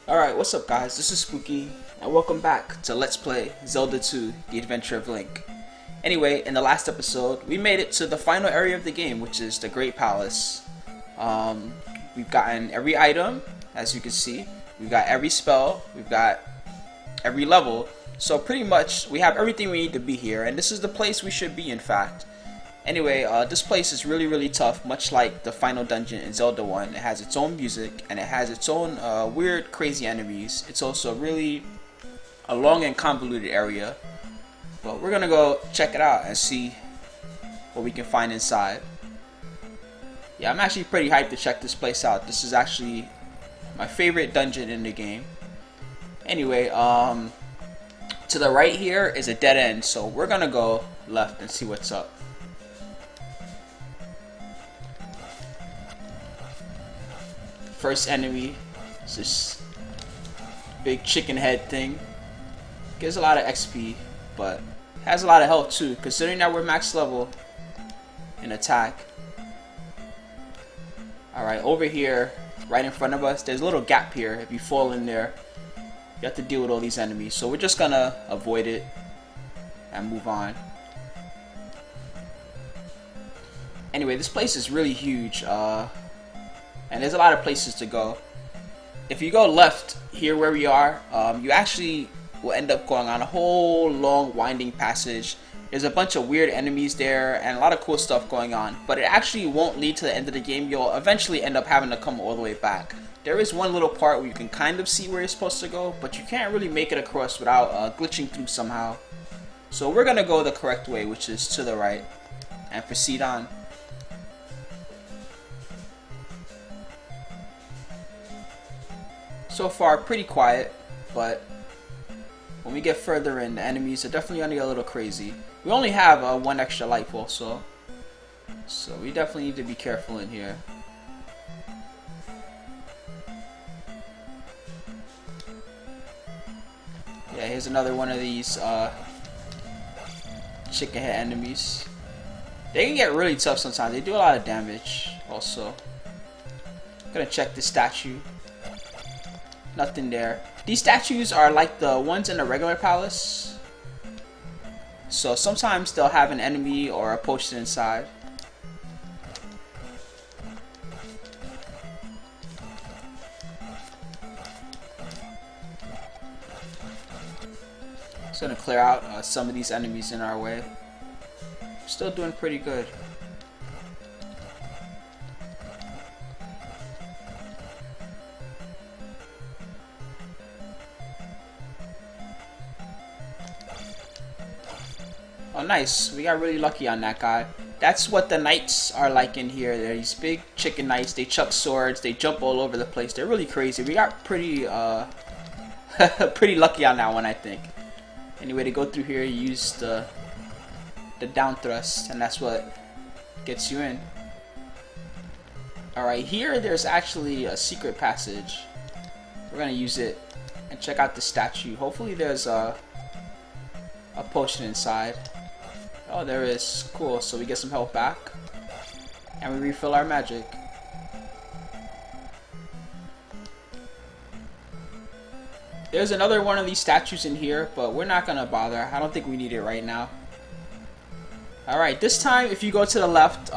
Alright, what's up guys, this is Spooky, and welcome back to Let's Play Zelda 2, The Adventure of Link. Anyway, in the last episode, we made it to the final area of the game, which is the Great Palace. We've gotten every item, as you can see. We've got every spell, we've got every level. So pretty much, we have everything we need to be here, and this is the place we should be in fact. Anyway, this place is really tough, much like the final dungeon in Zelda 1. It has its own music, and it has its own weird, crazy enemies. It's also really a long and convoluted area. But we're gonna go check it out and see what we can find inside. Yeah, I'm actually pretty hyped to check this place out. This is actually my favorite dungeon in the game. Anyway, to the right here is a dead end, so we're gonna go left and see what's up. First enemy is this big chicken head thing. Gives a lot of XP, but has a lot of health too, considering that we're max level in attack. Alright, over here, right in front of us, there's a little gap here. If you fall in there, you have to deal with all these enemies. So we're just gonna avoid it and move on. Anyway, this place is really huge. And there's a lot of places to go. If you go left here where we are, you actually will end up going on a whole long winding passage. There's a bunch of weird enemies there and a lot of cool stuff going on, but it actually won't lead to the end of the game. You'll eventually end up having to come all the way back. There is one little part where you can kind of see where you're supposed to go, but you can't really make it across without glitching through somehow. So we're gonna go the correct way, which is to the right, and proceed on. So far, pretty quiet, but when we get further in, the enemies are definitely gonna get a little crazy. We only have one extra life also, so we definitely need to be careful in here. Yeah, here's another one of these chicken head enemies. They can get really tough sometimes. They do a lot of damage also. Gonna check this statue. Nothing there. These statues are like the ones in the regular palace. So sometimes they'll have an enemy or a potion inside. Just gonna clear out some of these enemies in our way. Still doing pretty good. Oh nice, we got really lucky on that guy. That's what the knights are like in here. They're these big chicken knights. They chuck swords, they jump all over the place. They're really crazy. We got pretty pretty lucky on that one, I think. Anyway, to go through here, you use the down thrust, and that's what gets you in. Alright, here there's actually a secret passage. We're gonna use it and check out the statue. Hopefully there's a potion inside. Oh, there is. Cool. So we get some health back, and we refill our magic. There's another one of these statues in here, but we're not gonna bother. I don't think we need it right now. Alright, this time if you go to the left,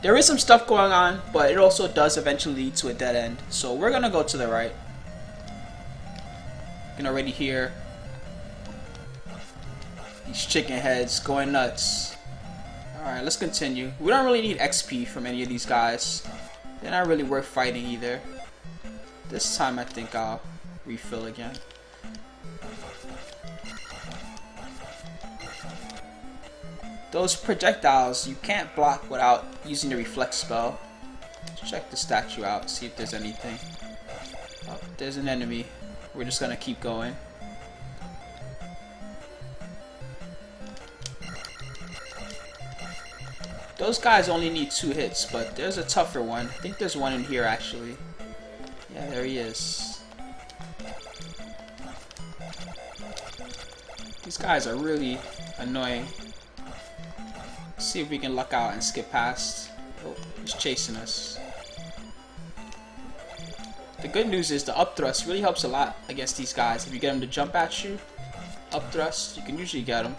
there is some stuff going on, but it also does eventually lead to a dead end. So we're gonna go to the right. You can already hear these chicken heads going nuts. Alright, let's continue. We don't really need XP from any of these guys. They're not really worth fighting either. This time I think I'll refill again. Those projectiles you can't block without using the reflect spell. Let's check the statue out, see if there's anything. Oh, there's an enemy. We're just gonna keep going. Those guys only need 2 hits, but there's a tougher one. I think there's one in here actually. Yeah, there he is. These guys are really annoying. Let's see if we can luck out and skip past. Oh, he's chasing us. The good news is the up thrust really helps a lot against these guys. If you get them to jump at you, up thrust, you can usually get them.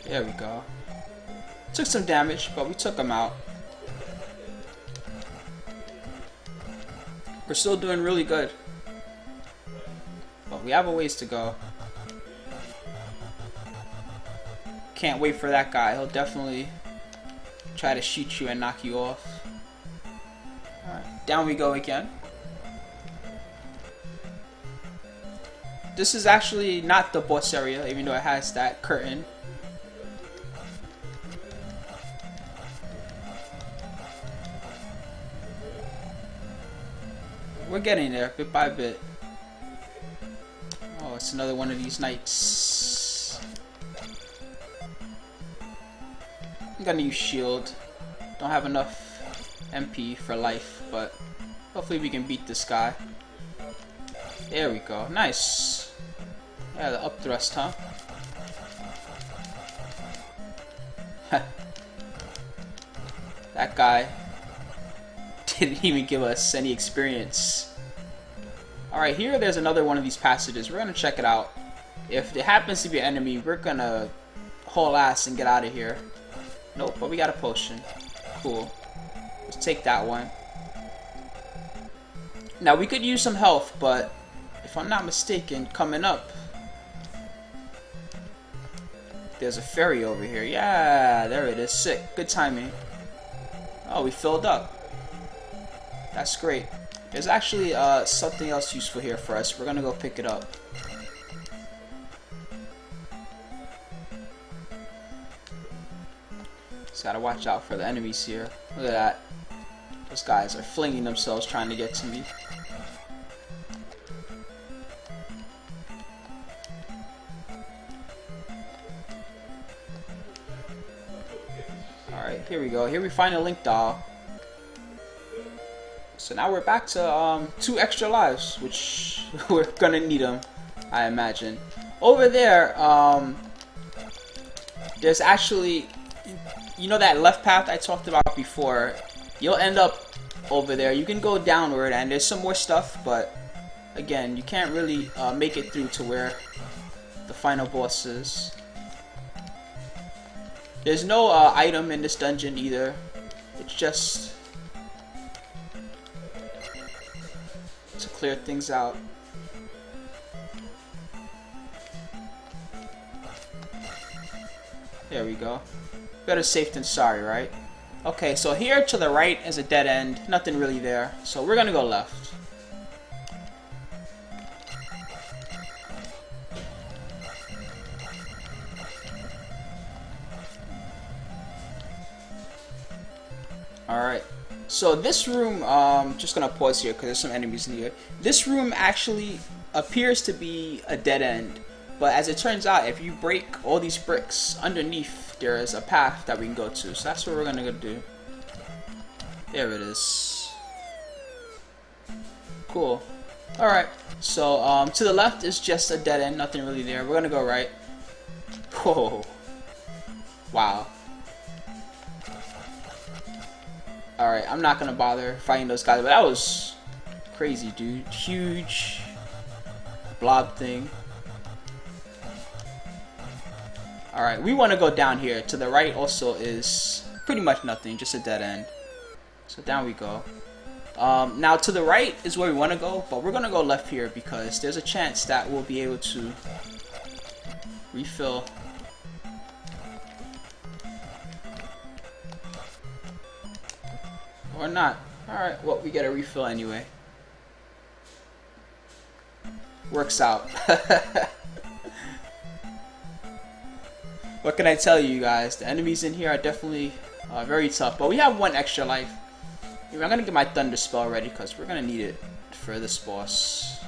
There we go. Took some damage, but we took them out. We're still doing really good. But we have a ways to go. Can't wait for that guy. He'll definitely try to shoot you and knock you off. Alright, down we go again. This is actually not the boss area, even though it has that curtain. We're getting there, bit by bit. Oh, it's another one of these knights. I'm gonna use shield. Don't have enough MP for life, but hopefully we can beat this guy. There we go. Nice. Yeah, the up thrust, huh? That guy didn't even give us any experience. Alright, here there's another one of these passages. We're gonna check it out. If it happens to be an enemy, we're gonna haul ass and get out of here. Nope, but we got a potion. Cool. Let's take that one. Now we could use some health, but if I'm not mistaken, coming up there's a ferry over here. Yeah, there it is. Sick. Good timing. Oh, we filled up. That's great. There's actually something else useful here for us. We're gonna go pick it up. Just gotta watch out for the enemies here. Look at that. Those guys are flinging themselves trying to get to me. Alright, here we go. Here we find a Link doll. So now we're back to 2 extra lives, which we're gonna need them, I imagine. Over there, there's actually, you know that left path I talked about before? You'll end up over there. You can go downward and there's some more stuff, but again, you can't really make it through to where the final boss is. There's no item in this dungeon either. It's just to clear things out. There we go. Better safe than sorry, right? Okay, so here to the right is a dead end. Nothing really there. So we're gonna go left. Alright. So this room, just gonna pause here because there's some enemies in here. This room actually appears to be a dead end. But as it turns out, if you break all these bricks underneath, there is a path that we can go to. So that's what we're gonna go do. There it is. Cool. Alright. So to the left is just a dead end, nothing really there. We're gonna go right. Whoa. Wow. Alright, I'm not gonna bother fighting those guys, but that was crazy, dude. Huge blob thing. Alright, we want to go down here. To the right also is pretty much nothing, just a dead end. So down we go. Now to the right is where we want to go, but we're gonna go left here because there's a chance that we'll be able to refill. Or not. Alright, well, we get a refill anyway. Works out. What can I tell you guys? The enemies in here are definitely very tough. But we have 1 extra life. I'm going to get my Thunder Spell ready because we're going to need it for this boss.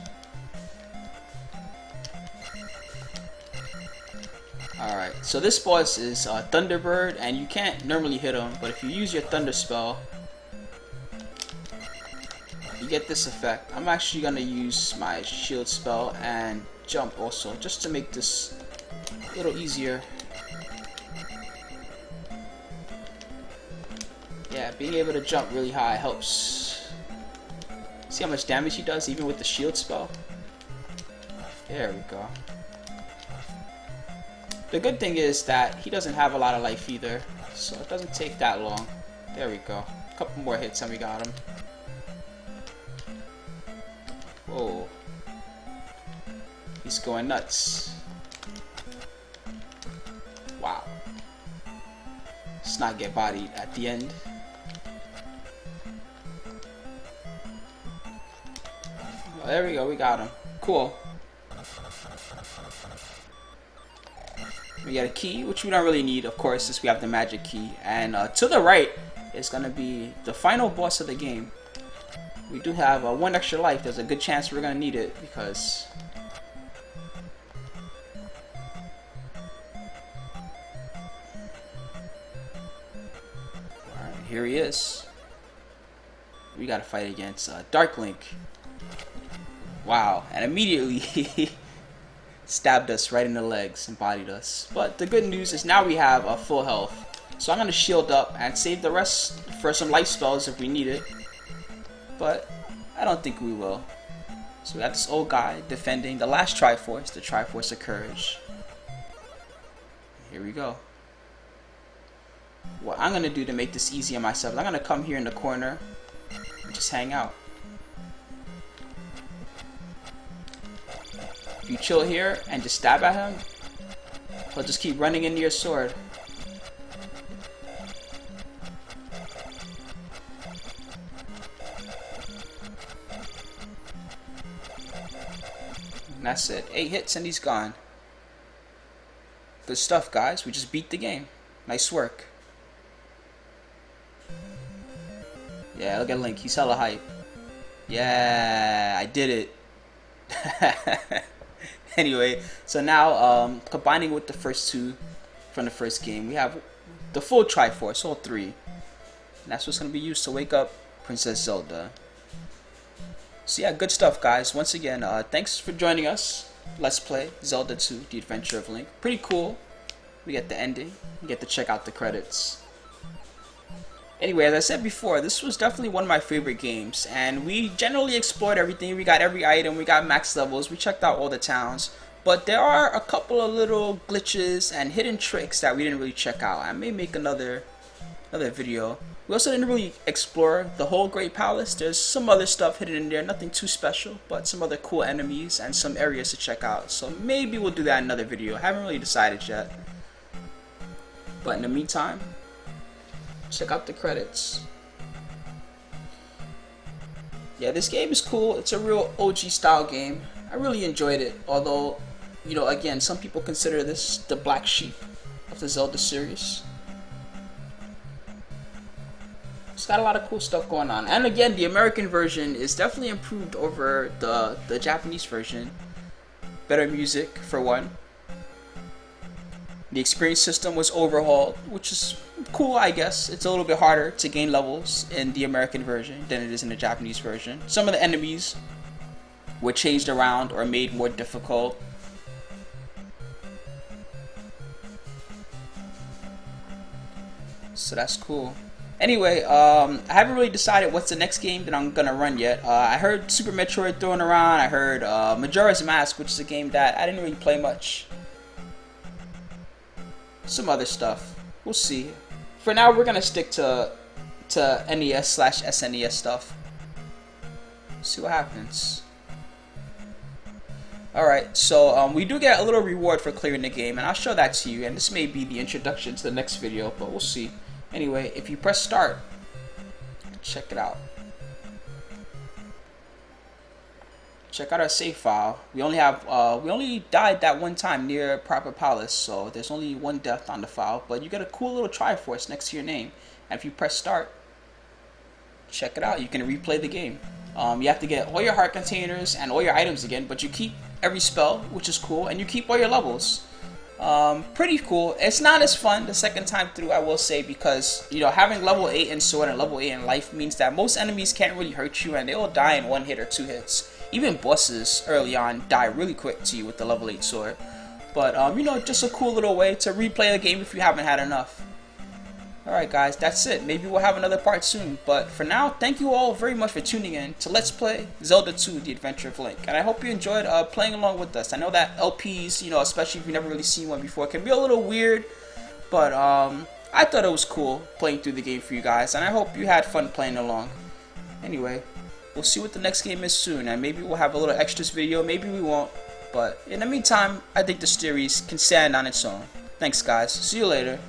Alright, so this boss is Thunderbird, and you can't normally hit him. But if you use your Thunder Spell, you get this effect. I'm actually going to use my shield spell and jump also, just to make this a little easier. Yeah, being able to jump really high helps. See how much damage he does even with the shield spell? There we go. The good thing is that he doesn't have a lot of life either, so it doesn't take that long. There we go. A couple more hits and we got him. Whoa. He's going nuts. Wow. Let's not get bodied at the end. Oh, there we go, we got him. Cool. We got a key, which we don't really need, of course, since we have the magic key. And to the right is going to be the final boss of the game. We do have one extra life. There's a good chance we're going to need it because... Alright, here he is. We got to fight against Dark Link. Wow, and immediately stabbed us right in the legs and bodied us. But the good news is now we have a full health. So I'm going to shield up and save the rest for some life spells if we need it. But I don't think we will. So we got this old guy defending the last Triforce, the Triforce of Courage. Here we go. What I'm going to do to make this easy on myself, I'm going to come here in the corner and just hang out. If you chill here and just stab at him, he'll just keep running into your sword. And that's it. 8 hits and he's gone. Good stuff, guys. We just beat the game. Nice work. Yeah, look at Link. He's hella hype. Yeah, I did it. Anyway, so now combining with the first two from the first game, we have the full Triforce, all 3. And that's what's going to be used to wake up Princess Zelda. So yeah, good stuff, guys. Once again, thanks for joining us. Let's play Zelda 2, The Adventure of Link. Pretty cool. We get the ending. We get to check out the credits. Anyway, as I said before, this was definitely one of my favorite games, and we generally explored everything. We got every item, we got max levels, we checked out all the towns, but there are a couple of little glitches and hidden tricks that we didn't really check out. I may make another video. We also didn't really explore the whole Great Palace. There's some other stuff hidden in there, nothing too special, but some other cool enemies and some areas to check out. So maybe we'll do that in another video. I haven't really decided yet. But in the meantime, check out the credits. Yeah, this game is cool. It's a real OG style game. I really enjoyed it. Although, you know, again, some people consider this the black sheep of the Zelda series. It's got a lot of cool stuff going on. And again, the American version is definitely improved over the Japanese version. Better music, for one. The experience system was overhauled, which is cool, I guess. It's a little bit harder to gain levels in the American version than it is in the Japanese version. Some of the enemies were changed around or made more difficult. So that's cool. Anyway, I haven't really decided what's the next game that I'm gonna run yet. I heard Super Metroid thrown around. I heard Majora's Mask, which is a game that I didn't really play much. Some other stuff. We'll see. For now, we're gonna stick to NES/SNES stuff. See what happens. Alright, so we do get a little reward for clearing the game, and I'll show that to you, and this may be the introduction to the next video, but we'll see. Anyway, if you press start, check it out. Check out our save file. We only died that one time near Proper Palace, so there's only one death on the file, but you get a cool little Triforce next to your name. And if you press start, check it out. You can replay the game. You have to get all your heart containers and all your items again, but you keep every spell, which is cool, and you keep all your levels. Pretty cool. It's not as fun the second time through, I will say, because, you know, having level 8 in sword and level 8 in life means that most enemies can't really hurt you, and they all die in 1 hit or 2 hits. Even bosses early on die really quick to you with the level 8 sword. But, you know, just a cool little way to replay the game if you haven't had enough. Alright guys, that's it. Maybe we'll have another part soon. But for now, thank you all very much for tuning in to Let's Play Zelda 2, The Adventure of Link. And I hope you enjoyed playing along with us. I know that LPs, especially if you've never really seen one before, can be a little weird. But I thought it was cool playing through the game for you guys. And I hope you had fun playing along. Anyway, we'll see what the next game is soon. And maybe we'll have a little extras video, maybe we won't. But in the meantime, I think the series can stand on its own. Thanks guys, see you later.